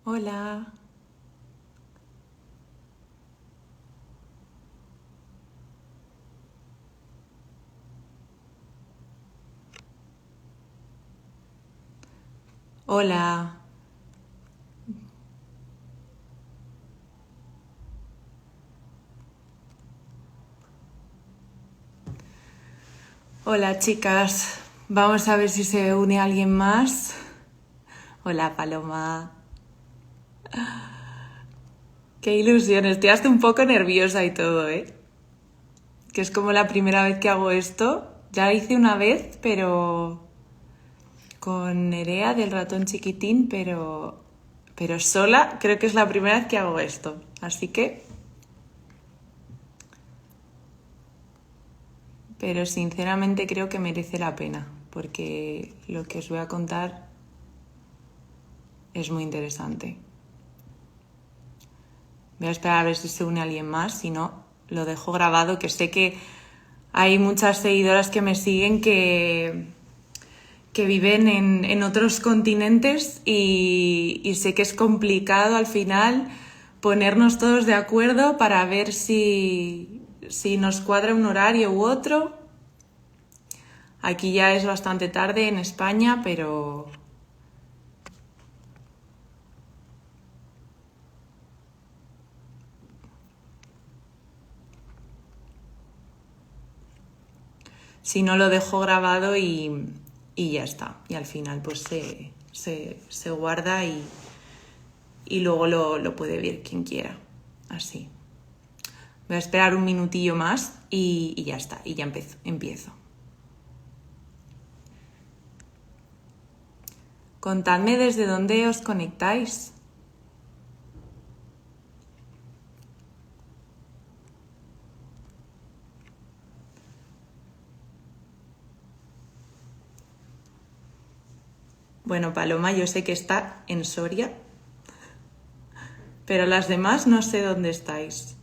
Hola. Hola. Hola, chicas. Vamos a ver si se une alguien más. Hola, Paloma. Qué ilusión. Estoy hasta un poco nerviosa y todo, ¿eh? Que es como la primera vez que hago esto. Ya hice una vez, pero con Nerea del ratón chiquitín, pero sola. Creo que es la primera vez que hago esto. Así que... Pero sinceramente creo que merece la pena, porque lo que os voy a contar es muy interesante. Voy a esperar a ver si se une alguien más, si no, lo dejo grabado, que sé que hay muchas seguidoras que me siguen que viven en otros continentes y sé que es complicado al final ponernos todos de acuerdo para ver si nos cuadra un horario u otro. Aquí ya es bastante tarde en España, pero... Si no, lo dejo grabado y ya está. Y al final pues se guarda y luego lo puede ver quien quiera. Así. Voy a esperar un minutillo más y ya está. Y ya empiezo. Contadme desde dónde os conectáis. Bueno, Paloma, yo sé que está en Soria, pero las demás no sé dónde estáis.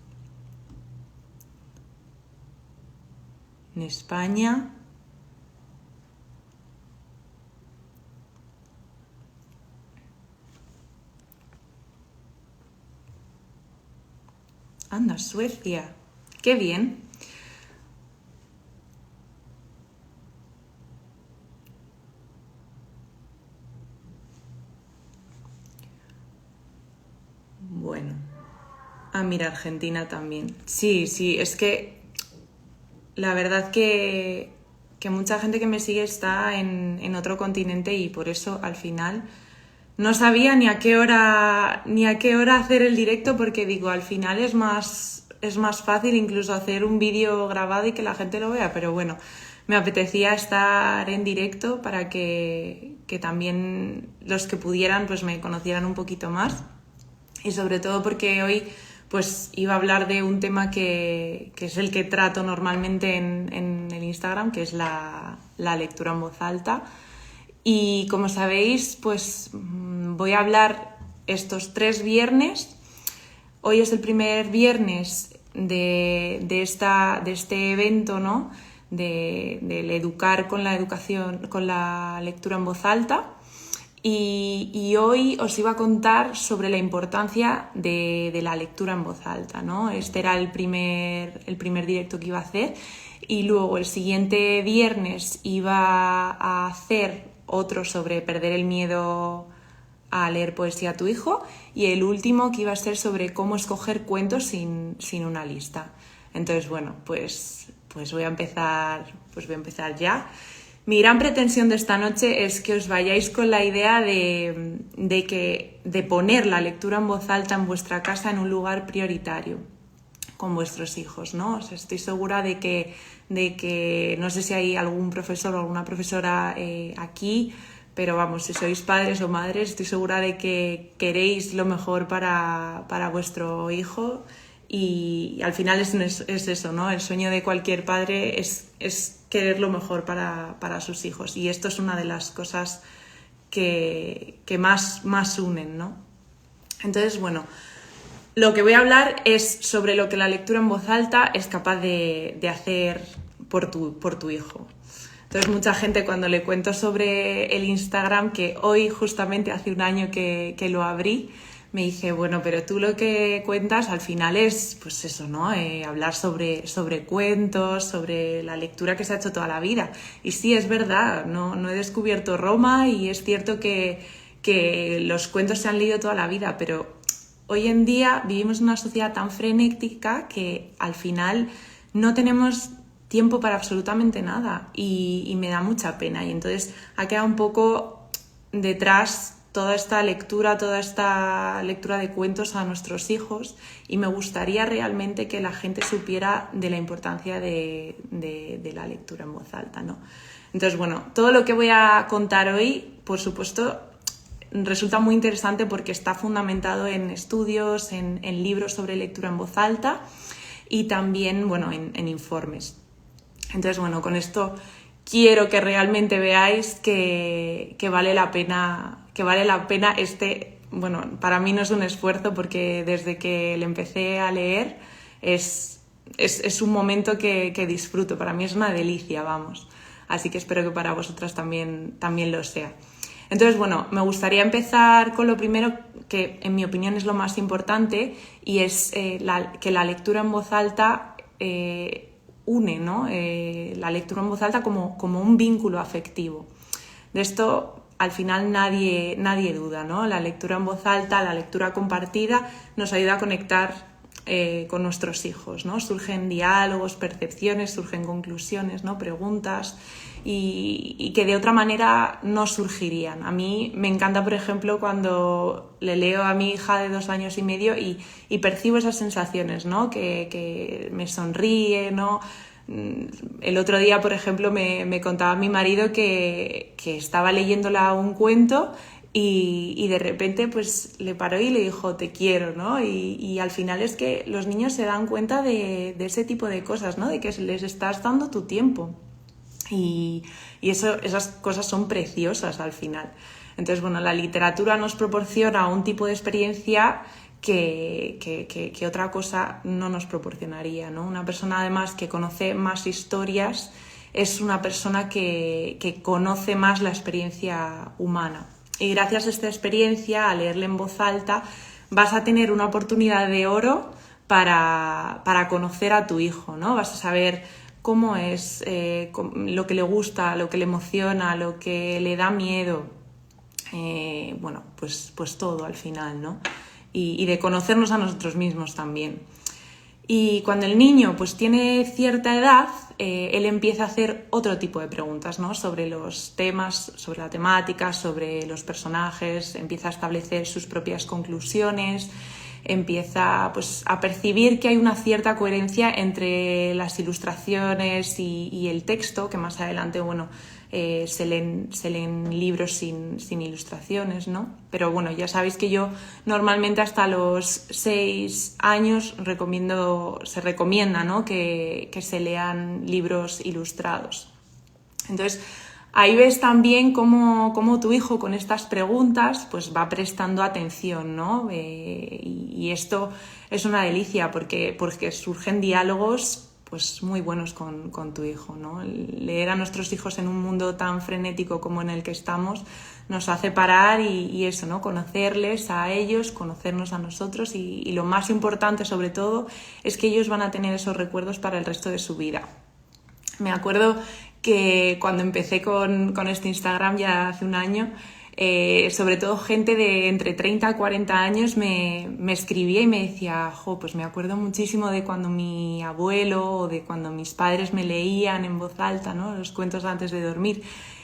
En España. Anda, Suecia. Qué bien. Bueno. Ah, mira, Argentina también. Sí, sí, es que la verdad que mucha gente que me sigue está en otro continente y por eso al final no sabía ni a qué hora hacer el directo porque digo, al final es más fácil incluso hacer un vídeo grabado y que la gente lo vea, pero bueno, me apetecía estar en directo para que también los que pudieran pues me conocieran un poquito más. Y sobre todo porque hoy pues iba a hablar de un tema que es el que trato normalmente en el Instagram, que es la lectura en voz alta. Y como sabéis, pues voy a hablar estos 3 viernes. Hoy es el primer viernes de este evento, ¿no? Del educar con la educación, con la lectura en voz alta. Y hoy os iba a contar sobre la importancia de la lectura en voz alta, ¿no? Este era el primer directo que iba a hacer y luego el siguiente viernes iba a hacer otro sobre perder el miedo a leer poesía a tu hijo y el último que iba a ser sobre cómo escoger cuentos sin una lista. Entonces, bueno, pues voy a empezar ya. Mi gran pretensión de esta noche es que os vayáis con la idea de poner la lectura en voz alta en vuestra casa en un lugar prioritario con vuestros hijos, ¿no? O sea, estoy segura de que no sé si hay algún profesor o alguna profesora aquí, pero vamos, si sois padres o madres, estoy segura de que queréis lo mejor para vuestro hijo y al final es eso, ¿no? El sueño de cualquier padre es querer lo mejor para sus hijos y esto es una de las cosas que más unen, ¿no? Entonces, bueno, lo que voy a hablar es sobre lo que la lectura en voz alta es capaz de hacer por tu hijo. Entonces mucha gente cuando le cuento sobre el Instagram, que hoy justamente hace un año que lo abrí, me dice, bueno, pero tú lo que cuentas al final es, pues eso, ¿no? Hablar sobre cuentos, sobre la lectura que se ha hecho toda la vida. Y sí, es verdad, no he descubierto Roma y es cierto que los cuentos se han leído toda la vida, pero hoy en día vivimos en una sociedad tan frenética que al final no tenemos tiempo para absolutamente nada y me da mucha pena. Y entonces ha quedado un poco detrás toda esta lectura de cuentos a nuestros hijos y me gustaría realmente que la gente supiera de la importancia de la lectura en voz alta, ¿no? Entonces, bueno, todo lo que voy a contar hoy, por supuesto, resulta muy interesante porque está fundamentado en estudios, en libros sobre lectura en voz alta y también, bueno, en informes. Entonces, bueno, con esto quiero que realmente veáis que vale la pena bueno, para mí no es un esfuerzo porque desde que le empecé a leer es un momento que disfruto, para mí es una delicia, vamos. Así que espero que para vosotras también lo sea. Entonces, bueno, me gustaría empezar con lo primero que en mi opinión es lo más importante y es que la lectura en voz alta une, ¿no? La lectura en voz alta como un vínculo afectivo. De esto al final nadie duda, ¿no? La lectura en voz alta, la lectura compartida nos ayuda a conectar con nuestros hijos, ¿no? Surgen diálogos, percepciones, surgen conclusiones, ¿no? Preguntas y que de otra manera no surgirían. A mí me encanta, por ejemplo, cuando le leo a mi hija de 2 años y medio y percibo esas sensaciones, ¿no? Que me sonríe, ¿no? El otro día, por ejemplo, me contaba mi marido que estaba leyéndola un cuento y de repente pues le paró y le dijo te quiero, ¿no? Y al final es que los niños se dan cuenta de ese tipo de cosas, ¿no? De que les estás dando tu tiempo y esas cosas son preciosas al final. Entonces, bueno, la literatura nos proporciona un tipo de experiencia que otra cosa no nos proporcionaría, ¿no? Una persona además que conoce más historias es una persona que conoce más la experiencia humana. Y gracias a esta experiencia, a leerle en voz alta, vas a tener una oportunidad de oro para conocer a tu hijo, ¿no? Vas a saber cómo es, lo que le gusta, lo que le emociona, lo que le da miedo. Bueno, pues todo al final, ¿no? Y de conocernos a nosotros mismos también. Y cuando el niño pues tiene cierta edad, él empieza a hacer otro tipo de preguntas, ¿no? Sobre los temas, sobre la temática, sobre los personajes, empieza a establecer sus propias conclusiones, empieza pues a percibir que hay una cierta coherencia entre las ilustraciones y el texto, que más adelante, bueno, se leen libros sin ilustraciones, ¿no? Pero bueno, ya sabéis que yo normalmente hasta los 6 años se recomienda, ¿no? que se lean libros ilustrados. Entonces, ahí ves también cómo tu hijo con estas preguntas pues va prestando atención, ¿no? Y esto es una delicia porque surgen diálogos pues muy buenos con tu hijo, ¿no? Leer a nuestros hijos en un mundo tan frenético como en el que estamos nos hace parar y eso, ¿no? Conocerles a ellos, conocernos a nosotros y lo más importante sobre todo es que ellos van a tener esos recuerdos para el resto de su vida. Me acuerdo que cuando empecé con este Instagram ya hace un año, sobre todo gente de entre 30 a 40 años me escribía y me decía, pues me acuerdo muchísimo de cuando mi abuelo o de cuando mis padres me leían en voz alta, ¿no? Los cuentos antes de dormir.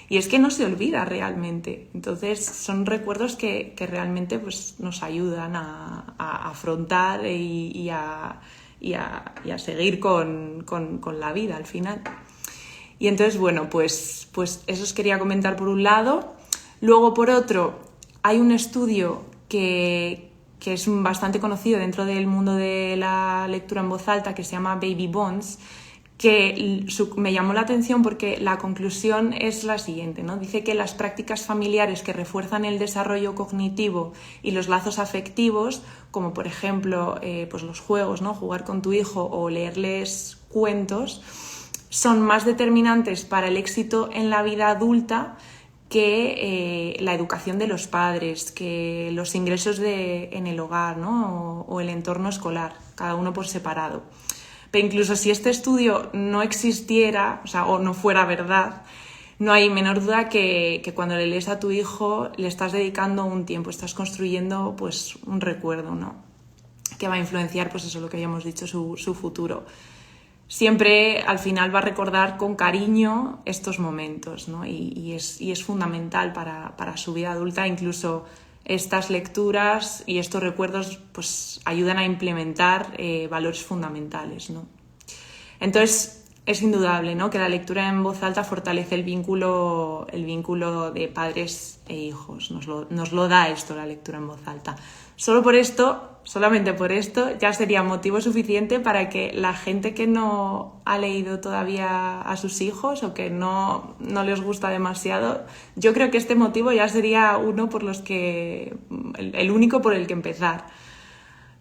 Y es que no se olvida realmente. Entonces son recuerdos que realmente pues, nos ayudan a afrontar y a seguir con la vida al final. Y entonces, bueno, pues eso os quería comentar por un lado. Luego, por otro, hay un estudio que es bastante conocido dentro del mundo de la lectura en voz alta que se llama Baby Bonds, que me llamó la atención porque la conclusión es la siguiente, ¿no? Dice que las prácticas familiares que refuerzan el desarrollo cognitivo y los lazos afectivos, como por ejemplo pues los juegos, ¿no? Jugar con tu hijo o leerles cuentos, son más determinantes para el éxito en la vida adulta que la educación de los padres, que los ingresos en el hogar, ¿no? o el entorno escolar, cada uno por separado. Pero incluso si este estudio no existiera, o no fuera verdad, no hay menor duda que cuando le lees a tu hijo le estás dedicando un tiempo, estás construyendo pues un recuerdo, ¿no? Que va a influenciar, pues eso, lo que habíamos dicho, su futuro. Siempre al final va a recordar con cariño estos momentos, ¿no? y es fundamental para su vida adulta. Incluso estas lecturas y estos recuerdos pues ayudan a implementar valores fundamentales, ¿no? Entonces es indudable, ¿no?, que la lectura en voz alta fortalece el vínculo de padres e hijos. Nos lo da esto, la lectura en voz alta. Solamente por esto, ya sería motivo suficiente para que la gente que no ha leído todavía a sus hijos o que no les gusta demasiado, yo creo que este motivo ya sería el único por el que empezar.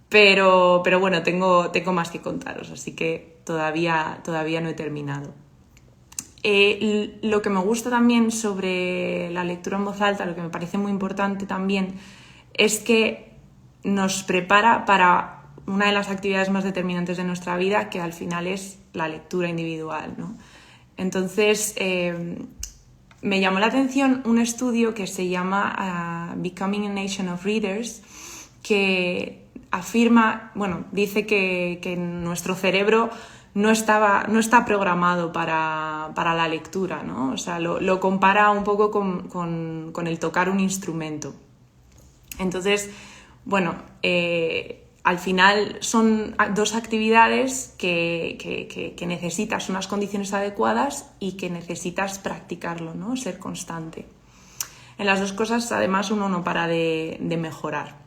Pero bueno, tengo más que contaros, así que todavía no he terminado. Lo que me gusta también sobre la lectura en voz alta, lo que me parece muy importante también, es que nos prepara para una de las actividades más determinantes de nuestra vida, que al final es la lectura individual, ¿no? Entonces, me llamó la atención un estudio que se llama Becoming a Nation of Readers, que dice que nuestro cerebro no está programado para la lectura, ¿no? O sea, lo compara un poco con el tocar un instrumento. Entonces, bueno, al final son dos actividades que necesitas unas condiciones adecuadas y que necesitas practicarlo, ¿no? Ser constante. En las dos cosas, además, uno no para de mejorar.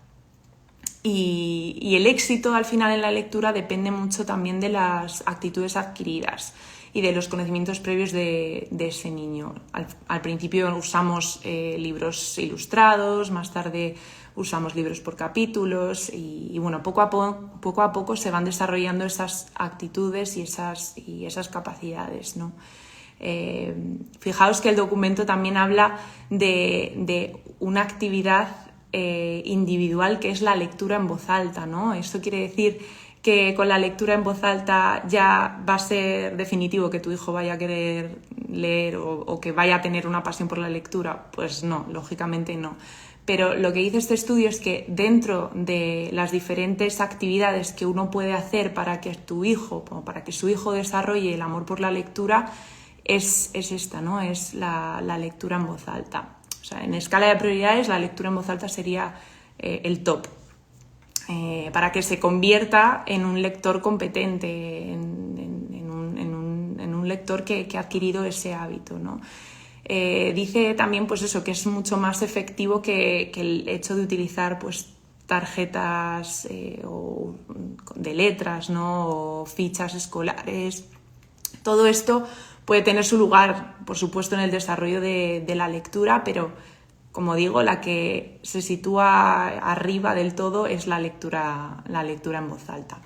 Y el éxito al final en la lectura depende mucho también de las actitudes adquiridas y de los conocimientos previos de ese niño. Al principio usamos libros ilustrados, más tarde usamos libros por capítulos y bueno, poco a poco se van desarrollando esas actitudes y esas capacidades, ¿no? Fijaos que el documento también habla de una actividad individual, que es la lectura en voz alta, ¿no? Esto quiere decir que con la lectura en voz alta ya va a ser definitivo que tu hijo vaya a querer leer o que vaya a tener una pasión por la lectura. Pues no, lógicamente no. Pero lo que dice este estudio es que dentro de las diferentes actividades que uno puede hacer para que su hijo desarrolle el amor por la lectura, es esta, ¿no? Es la lectura en voz alta. O sea, en escala de prioridades, la lectura en voz alta sería el top, para que se convierta en un lector competente, en un lector que ha adquirido ese hábito, ¿no? Dice también pues eso, que es mucho más efectivo que el hecho de utilizar pues tarjetas de letras, ¿no? O fichas escolares. Todo esto puede tener su lugar, por supuesto, en el desarrollo de la lectura, pero, como digo, la que se sitúa arriba del todo es la lectura en voz alta.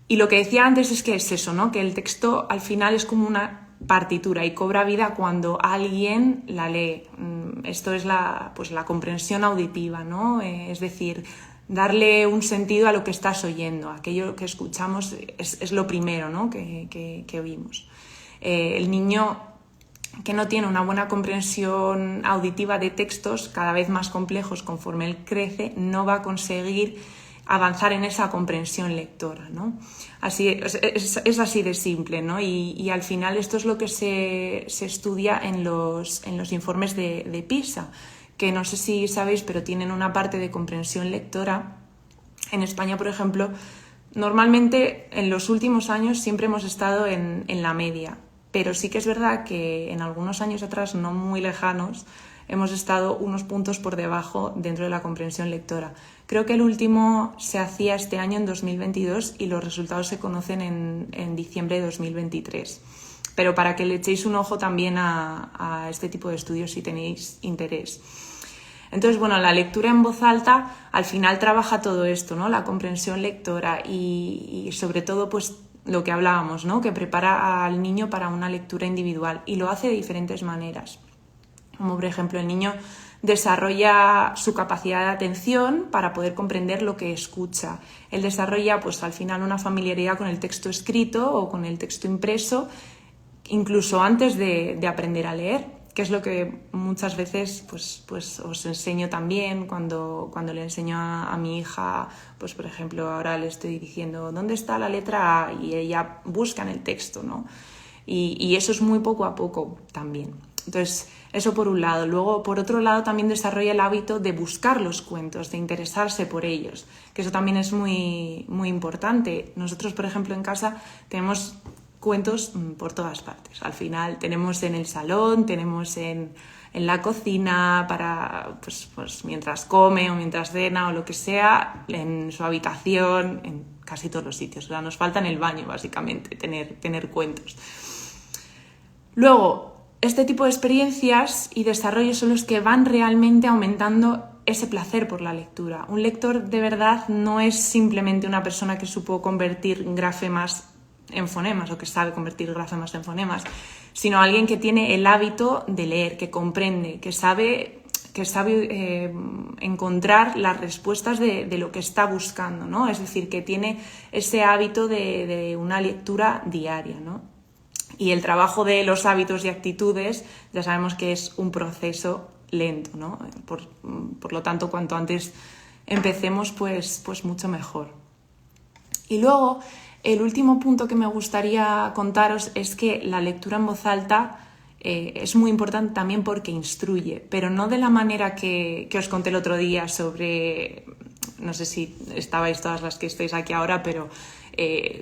Y lo que decía antes es que es eso, ¿no? Que el texto al final es como una partitura y cobra vida cuando alguien la lee. Esto es la comprensión auditiva, ¿no? Es decir, darle un sentido a lo que estás oyendo. Aquello que escuchamos es lo primero, ¿no? que oímos. El niño que no tiene una buena comprensión auditiva de textos cada vez más complejos conforme él crece, no va a conseguir avanzar en esa comprensión lectora, ¿no? Es así de simple, ¿no? Y al final esto es lo que se estudia en los informes de PISA, que no sé si sabéis, pero tienen una parte de comprensión lectora. En España, por ejemplo, normalmente en los últimos años siempre hemos estado en la media, pero sí que es verdad que en algunos años atrás, no muy lejanos, hemos estado unos puntos por debajo dentro de la comprensión lectora. Creo que el último se hacía este año, en 2022, y los resultados se conocen en diciembre de 2023. Pero para que le echéis un ojo también a este tipo de estudios si tenéis interés. Entonces, bueno, la lectura en voz alta al final trabaja todo esto, ¿no? La comprensión lectora y sobre todo, pues, lo que hablábamos, ¿no? Que prepara al niño para una lectura individual y lo hace de diferentes maneras. Como por ejemplo el niño desarrolla su capacidad de atención para poder comprender lo que escucha. Él desarrolla pues al final una familiaridad con el texto escrito o con el texto impreso, incluso antes de aprender a leer, que es lo que muchas veces pues os enseño también cuando le enseño a mi hija, pues por ejemplo ahora le estoy diciendo ¿dónde está la letra A? Y ella busca en el texto, ¿no? Y eso es muy poco a poco también. Entonces, eso por un lado. Luego, por otro lado, también desarrolla el hábito de buscar los cuentos, de interesarse por ellos, que eso también es muy, muy importante. Nosotros, por ejemplo, en casa tenemos cuentos por todas partes. Al final tenemos en el salón, tenemos en la cocina, para pues mientras come o mientras cena o lo que sea, en su habitación, en casi todos los sitios. O sea, nos falta en el baño, básicamente, tener cuentos. Luego, este tipo de experiencias y desarrollos son los que van realmente aumentando ese placer por la lectura. Un lector de verdad no es simplemente una persona que supo convertir grafemas en fonemas o que sabe convertir grafemas en fonemas, sino alguien que tiene el hábito de leer, que comprende, que sabe encontrar las respuestas de lo que está buscando, ¿no? Es decir, que tiene ese hábito de una lectura diaria, ¿no? Y el trabajo de los hábitos y actitudes ya sabemos que es un proceso lento, ¿no? Por lo tanto, cuanto antes empecemos, pues mucho mejor. Y luego, el último punto que me gustaría contaros es que la lectura en voz alta es muy importante también porque instruye, pero no de la manera que os conté el otro día sobre, no sé si estabais todas las que estáis aquí ahora, pero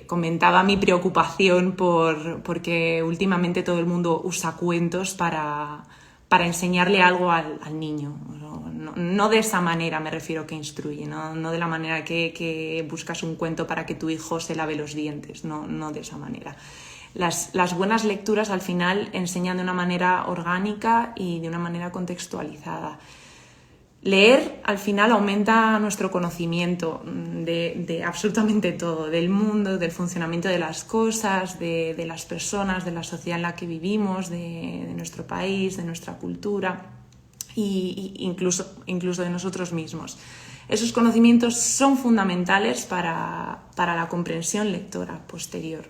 comentaba mi preocupación porque últimamente todo el mundo usa cuentos para enseñarle algo al niño. No de esa manera me refiero que instruye, no de la manera que buscas un cuento para que tu hijo se lave los dientes, no de esa manera. Las buenas lecturas al final enseñan de una manera orgánica y de una manera contextualizada. Leer al final aumenta nuestro conocimiento de absolutamente todo, del mundo, del funcionamiento de las cosas, de las personas, de la sociedad en la que vivimos, de nuestro país, de nuestra cultura e incluso de nosotros mismos. Esos conocimientos son fundamentales para la comprensión lectora posterior,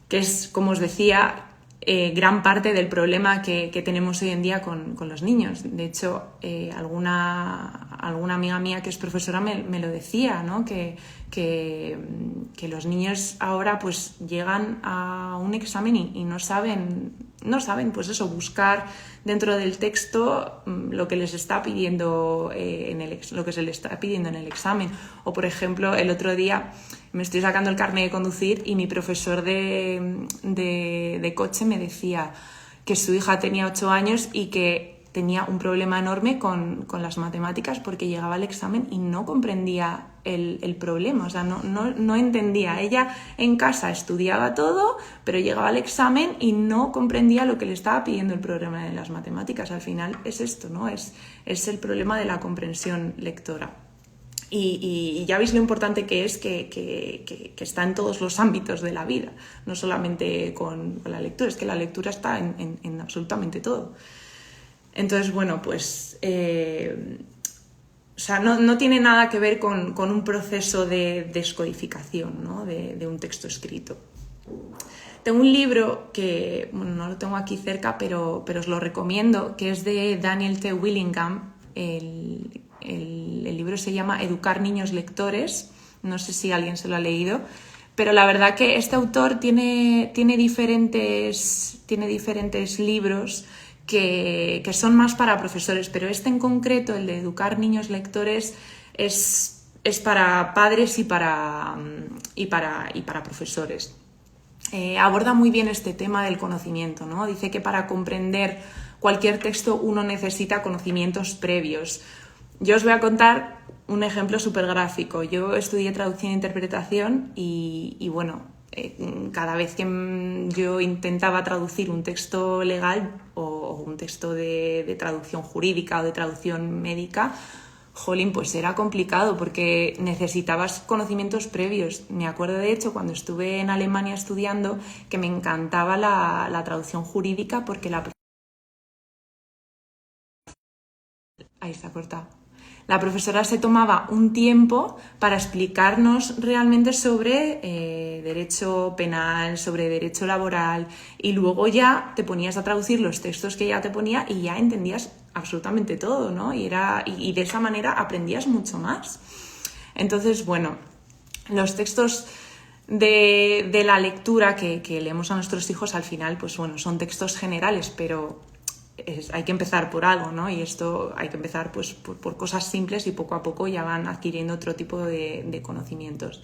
que es, como os decía, gran parte del problema que tenemos hoy en día con los niños. De hecho, alguna amiga mía que es profesora me lo decía, ¿no? Que los niños ahora pues llegan a un examen y no saben pues eso, buscar dentro del texto lo que les está pidiendo lo que se les está pidiendo en el examen. O por ejemplo, el otro día me estoy sacando el carnet de conducir y mi profesor de coche me decía que su hija tenía 8 años y que tenía un problema enorme con las matemáticas porque llegaba al examen y no comprendía el problema, o sea, no entendía. Ella en casa estudiaba todo, pero llegaba al examen y no comprendía lo que le estaba pidiendo el programa de las matemáticas. Al final es esto, ¿no? Es el problema de la comprensión lectora. Y ya veis lo importante que es que está en todos los ámbitos de la vida, no solamente con la lectura, es que la lectura está en absolutamente todo. Entonces, bueno, pues o sea, no tiene nada que ver con un proceso de descodificación, ¿no? de un texto escrito. Tengo un libro que, bueno, no lo tengo aquí cerca, pero os lo recomiendo, que es de Daniel T. Willingham. El libro se llama Educar niños lectores, no sé si alguien se lo ha leído, pero la verdad que este autor tiene diferentes libros que son más para profesores, pero este en concreto, el de Educar niños lectores, es para padres y para profesores. Aborda muy bien este tema del conocimiento, ¿no? Dice que para comprender cualquier texto uno necesita conocimientos previos. Yo os voy a contar un ejemplo súper gráfico. Yo estudié traducción e interpretación y bueno, cada vez que yo intentaba traducir un texto legal o un texto de traducción jurídica o de traducción médica, jolín, pues era complicado porque necesitabas conocimientos previos. Me acuerdo, de hecho, cuando estuve en Alemania estudiando, que me encantaba la traducción jurídica porque ahí está cortado. La profesora se tomaba un tiempo para explicarnos realmente sobre derecho penal, sobre derecho laboral, y luego ya te ponías a traducir los textos que ella te ponía y ya entendías absolutamente todo, ¿no? Y de esa manera aprendías mucho más. Entonces, bueno, los textos de la lectura que leemos a nuestros hijos, al final, pues bueno, son textos generales, pero hay que empezar por algo, ¿no? Y esto hay que empezar pues por cosas simples, y poco a poco ya van adquiriendo otro tipo de conocimientos.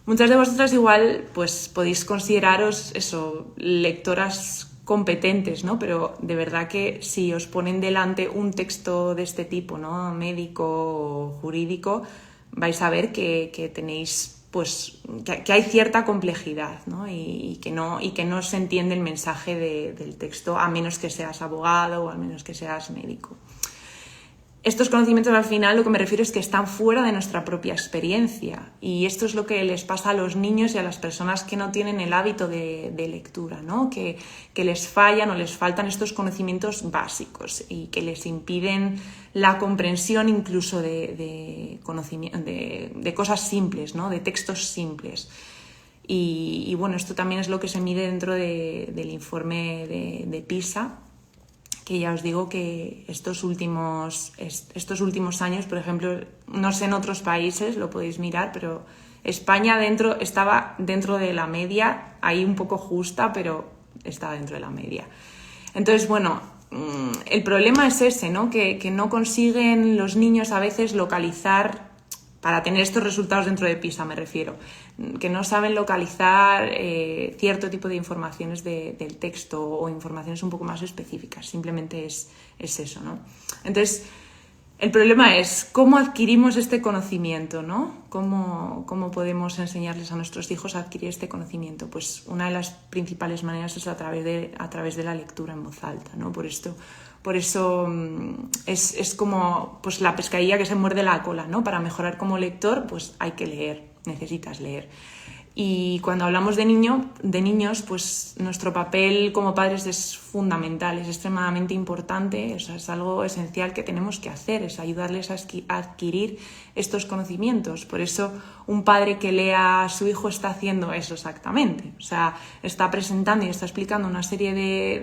Muchas de vosotras igual pues podéis consideraros eso, lectoras competentes, ¿no? Pero de verdad que si os ponen delante un texto de este tipo, ¿no? Médico o jurídico, vais a ver que tenéis pues que hay cierta complejidad, ¿no? Y que no se entiende el mensaje del texto, a menos que seas abogado o a menos que seas médico. Estos conocimientos, al final, lo que me refiero es que están fuera de nuestra propia experiencia, y esto es lo que les pasa a los niños y a las personas que no tienen el hábito de lectura, ¿no? Que les fallan o les faltan estos conocimientos básicos y que les impiden la comprensión incluso de cosas simples, ¿no? De textos simples. Y bueno, esto también es lo que se mide dentro del informe de PISA, que ya os digo que estos últimos años, por ejemplo, no sé en otros países, lo podéis mirar, pero España estaba dentro de la media, ahí un poco justa, pero estaba dentro de la media. Entonces, bueno, el problema es ese, ¿no? Que no consiguen los niños a veces localizar, para tener estos resultados dentro de PISA me refiero, que no saben localizar cierto tipo de informaciones del texto, o informaciones un poco más específicas. Simplemente es eso, ¿no? Entonces, el problema es cómo adquirimos este conocimiento, ¿no? ¿Cómo podemos enseñarles a nuestros hijos a adquirir este conocimiento? Pues una de las principales maneras es a través de la lectura en voz alta, ¿no? Por eso es como pues la pescadilla que se muerde la cola, ¿no? Para mejorar como lector, pues hay que leer, necesitas leer. Y cuando hablamos de niños, pues nuestro papel como padres es fundamental, es extremadamente importante, es algo esencial que tenemos que hacer, es ayudarles a adquirir estos conocimientos. Por eso un padre que lea a su hijo está haciendo eso exactamente, o sea, está presentando y está explicando una serie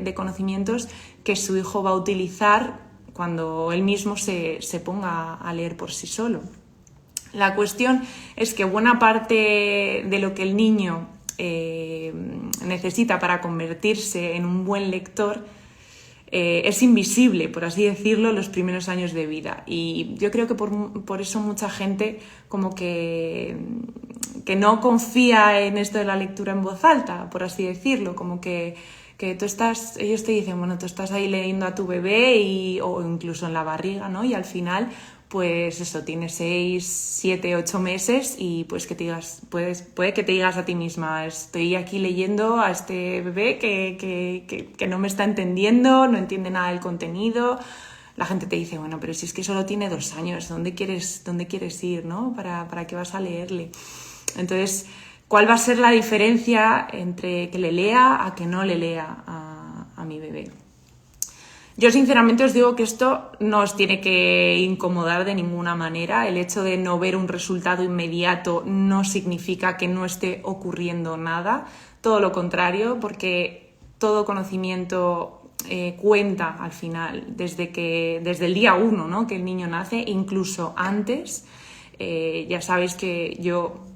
de conocimientos que su hijo va a utilizar cuando él mismo se ponga a leer por sí solo. La cuestión es que buena parte de lo que el niño necesita para convertirse en un buen lector es invisible, por así decirlo, en los primeros años de vida. Y yo creo que por eso mucha gente como que no confía en esto de la lectura en voz alta, por así decirlo, como que ellos te dicen, bueno, tú estás ahí leyendo a tu bebé o incluso en la barriga, ¿no? Y al final, pues eso, tienes 6, 7, 8 meses y pues que te digas, puede que te digas a ti misma, estoy aquí leyendo a este bebé que no me está entendiendo, no entiende nada del contenido. La gente te dice, bueno, pero si es que solo tiene 2 años, ¿dónde quieres ir, ¿no? ¿Para qué vas a leerle? Entonces, ¿cuál va a ser la diferencia entre que le lea a que no le lea a mi bebé? Yo sinceramente os digo que esto no os tiene que incomodar de ninguna manera. El hecho de no ver un resultado inmediato no significa que no esté ocurriendo nada. Todo lo contrario, porque todo conocimiento cuenta al final, desde el día 1, ¿no? Que el niño nace, incluso antes. Ya sabéis que yo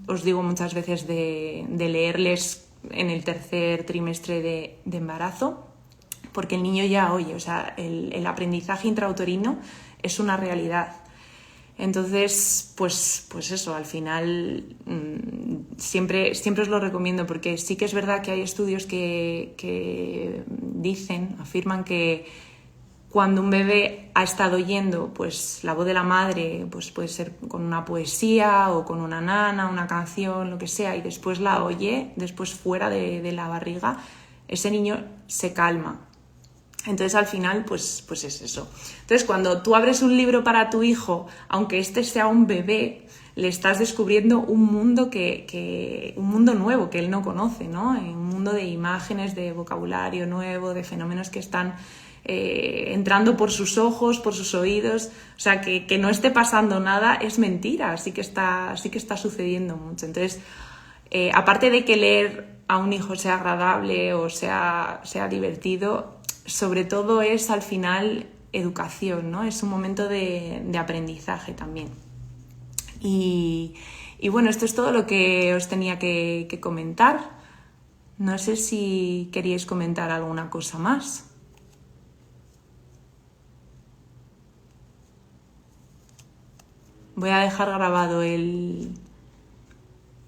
os digo muchas veces de leerles en el tercer trimestre de embarazo, porque el niño ya oye, o sea, el aprendizaje intrauterino es una realidad. Entonces, pues eso, al final siempre os lo recomiendo, porque sí que es verdad que hay estudios que afirman que cuando un bebé ha estado oyendo pues la voz de la madre, pues puede ser con una poesía o con una nana, una canción, lo que sea, y después la oye, después fuera de la barriga, ese niño se calma. Entonces al final pues es eso. Entonces cuando tú abres un libro para tu hijo, aunque este sea un bebé, le estás descubriendo un mundo un mundo nuevo que él no conoce, ¿no? Un mundo de imágenes, de vocabulario nuevo, de fenómenos que están entrando por sus ojos, por sus oídos. O sea, que no esté pasando nada es mentira, sí que está sucediendo mucho. Entonces, aparte de que leer a un hijo sea agradable o sea divertido, sobre todo es al final educación, ¿no? Es un momento de aprendizaje también. Y bueno, esto es todo lo que os tenía que comentar. No sé si queríais comentar alguna cosa más. Voy a dejar grabado el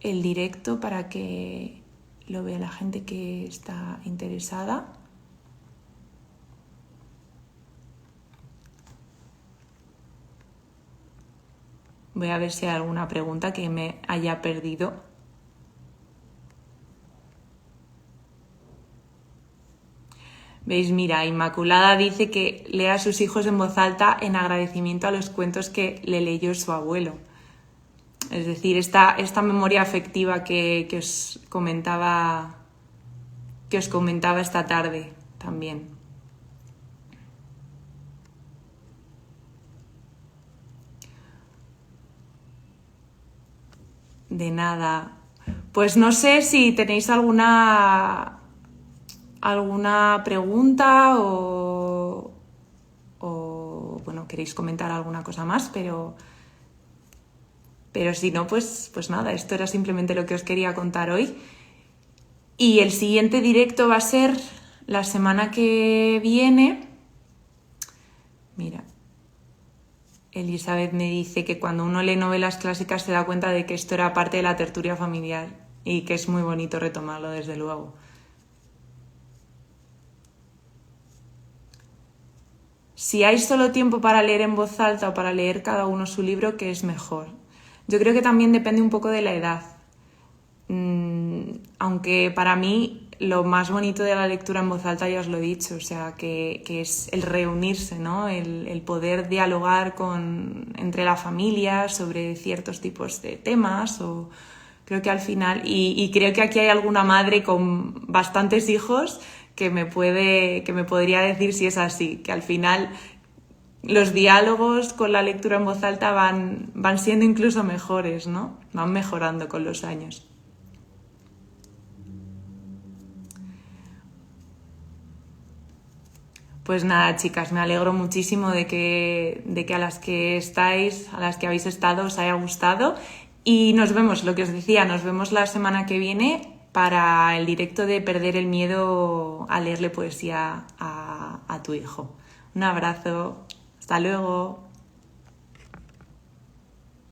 directo para que lo vea la gente que está interesada. Voy a ver si hay alguna pregunta que me haya perdido. ¿Veis? Mira, Inmaculada dice que lea a sus hijos en voz alta en agradecimiento a los cuentos que le leyó su abuelo. Es decir, esta memoria afectiva que os comentaba esta tarde también. De nada. Pues no sé si tenéis alguna pregunta o bueno, queréis comentar alguna cosa más, pero si no, pues nada, esto era simplemente lo que os quería contar hoy. Y el siguiente directo va a ser la semana que viene. Mira, Elizabeth me dice que cuando uno lee novelas clásicas se da cuenta de que esto era parte de la tertulia familiar y que es muy bonito retomarlo, desde luego. Si hay solo tiempo para leer en voz alta o para leer cada uno su libro, ¿qué es mejor? Yo creo que también depende un poco de la edad. Aunque para mí lo más bonito de la lectura en voz alta ya os lo he dicho, o sea, que es el reunirse, ¿no? El poder dialogar entre la familia sobre ciertos tipos de temas. O creo que al final, y creo que aquí hay alguna madre con bastantes hijos que me podría decir si es así, que al final los diálogos con la lectura en voz alta van siendo incluso mejores, ¿no? Van mejorando con los años. Pues nada, chicas, me alegro muchísimo de que a las que estáis, a las que habéis estado, os haya gustado. Y nos vemos, lo que os decía, nos vemos la semana que viene para el directo de Perder el miedo a leerle poesía a tu hijo. Un abrazo, hasta luego.